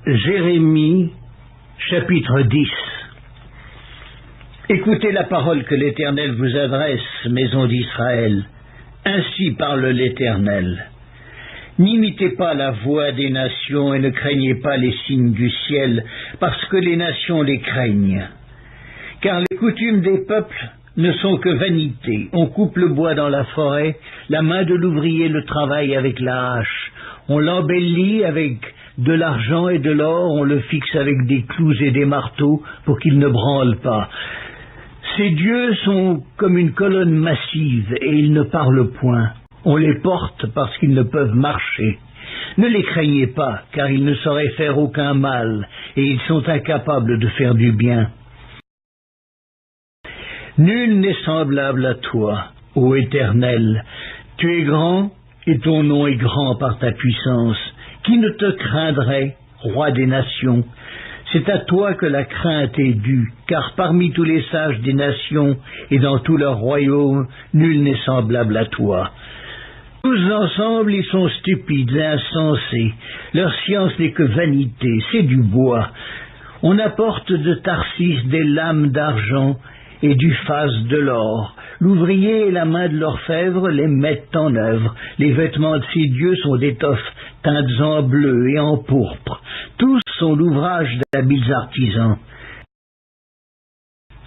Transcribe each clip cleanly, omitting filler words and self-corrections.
Jérémie, chapitre 10. Écoutez la parole que l'Éternel vous adresse, maison d'Israël. Ainsi parle l'Éternel. N'imitez pas la voix des nations et ne craignez pas les signes du ciel, parce que les nations les craignent. Car les coutumes des peuples ne sont que vanité. On coupe le bois dans la forêt, la main de l'ouvrier le travaille avec la hache. On l'embellit avec de l'argent et de l'or, on le fixe avec des clous et des marteaux pour qu'il ne branle pas. Ces dieux sont comme une colonne massive et ils ne parlent point. On les porte parce qu'ils ne peuvent marcher. Ne les craignez pas, car ils ne sauraient faire aucun mal et ils sont incapables de faire du bien. Nul n'est semblable à toi, ô Éternel. Tu es grand et ton nom est grand par ta puissance. Qui ne te craindrait, roi des nations? C'est à toi que la crainte est due, car parmi tous les sages des nations et dans tout leur royaume, nul n'est semblable à toi. Tous ensemble, ils sont stupides et insensés. Leur science n'est que vanité, c'est du bois. On apporte de Tarsis des lames d'argent et du faste de l'or. L'ouvrier et la main de l'orfèvre les mettent en œuvre. Les vêtements de ces dieux sont d'étoffes teintes en bleu et en pourpre. Tous sont l'ouvrage d'habiles artisans.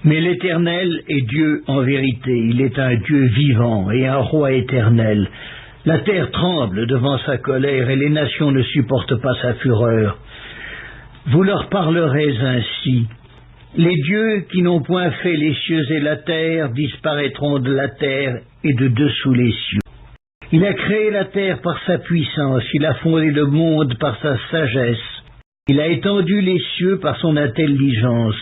Mais l'Éternel est Dieu en vérité. Il est un Dieu vivant et un roi éternel. La terre tremble devant sa colère et les nations ne supportent pas sa fureur. Vous leur parlerez ainsi. Les dieux qui n'ont point fait les cieux et la terre disparaîtront de la terre et de dessous les cieux. Il a créé la terre par sa puissance, il a fondé le monde par sa sagesse, il a étendu les cieux par son intelligence.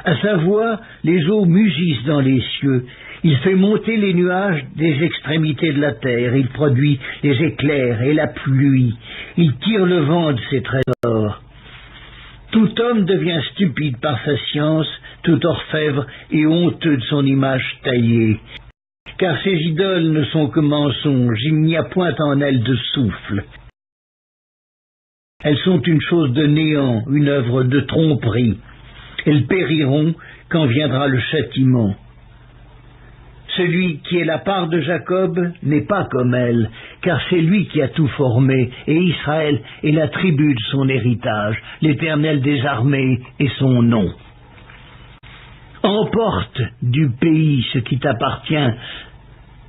À sa voix, les eaux mugissent dans les cieux. Il fait monter les nuages des extrémités de la terre. Il produit les éclairs et la pluie. Il tire le vent de ses trésors. Tout homme devient stupide par sa science, tout orfèvre est honteux de son image taillée. Car ces idoles ne sont que mensonges, il n'y a point en elles de souffle. Elles sont une chose de néant, une œuvre de tromperie. Elles périront quand viendra le châtiment. Celui qui est la part de Jacob n'est pas comme elle, car c'est lui qui a tout formé, et Israël est la tribu de son héritage, l'Éternel des armées est son nom. Emporte du pays ce qui t'appartient,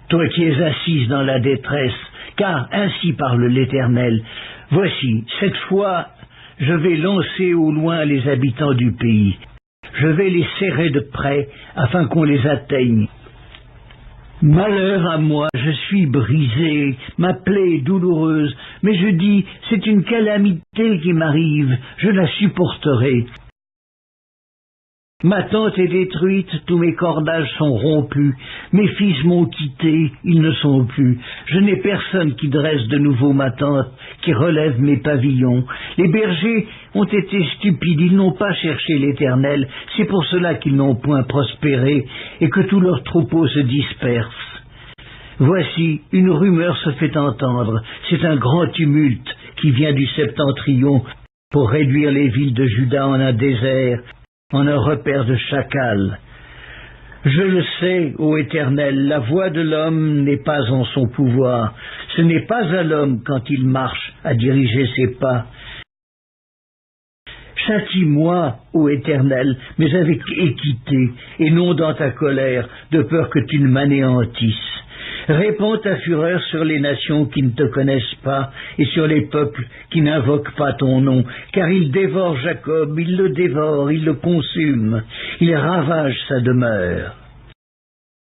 toi qui es assise dans la détresse, car ainsi parle l'Éternel. Voici, cette fois, je vais lancer au loin les habitants du pays. Je vais les serrer de près, afin qu'on les atteigne. Malheur à moi, je suis brisé, ma plaie est douloureuse, mais je dis, c'est une calamité qui m'arrive, je la supporterai. Ma tente est détruite, tous mes cordages sont rompus, mes fils m'ont quitté, ils ne sont plus. Je n'ai personne qui dresse de nouveau ma tente, qui relève mes pavillons. Les bergers ont été stupides, ils n'ont pas cherché l'Éternel, c'est pour cela qu'ils n'ont point prospéré, et que tous leurs troupeaux se dispersent. Voici, une rumeur se fait entendre, c'est un grand tumulte qui vient du septentrion pour réduire les villes de Juda en un désert, en un repère de chacal. Je le sais, ô Éternel, la voix de l'homme n'est pas en son pouvoir. Ce n'est pas à l'homme, quand il marche, à diriger ses pas. Châtie-moi, ô Éternel, mais avec équité, et non dans ta colère, de peur que tu ne m'anéantisses. Répands ta fureur sur les nations qui ne te connaissent pas et sur les peuples qui n'invoquent pas ton nom, car il dévore Jacob, il le dévore, il le consume, il ravage sa demeure.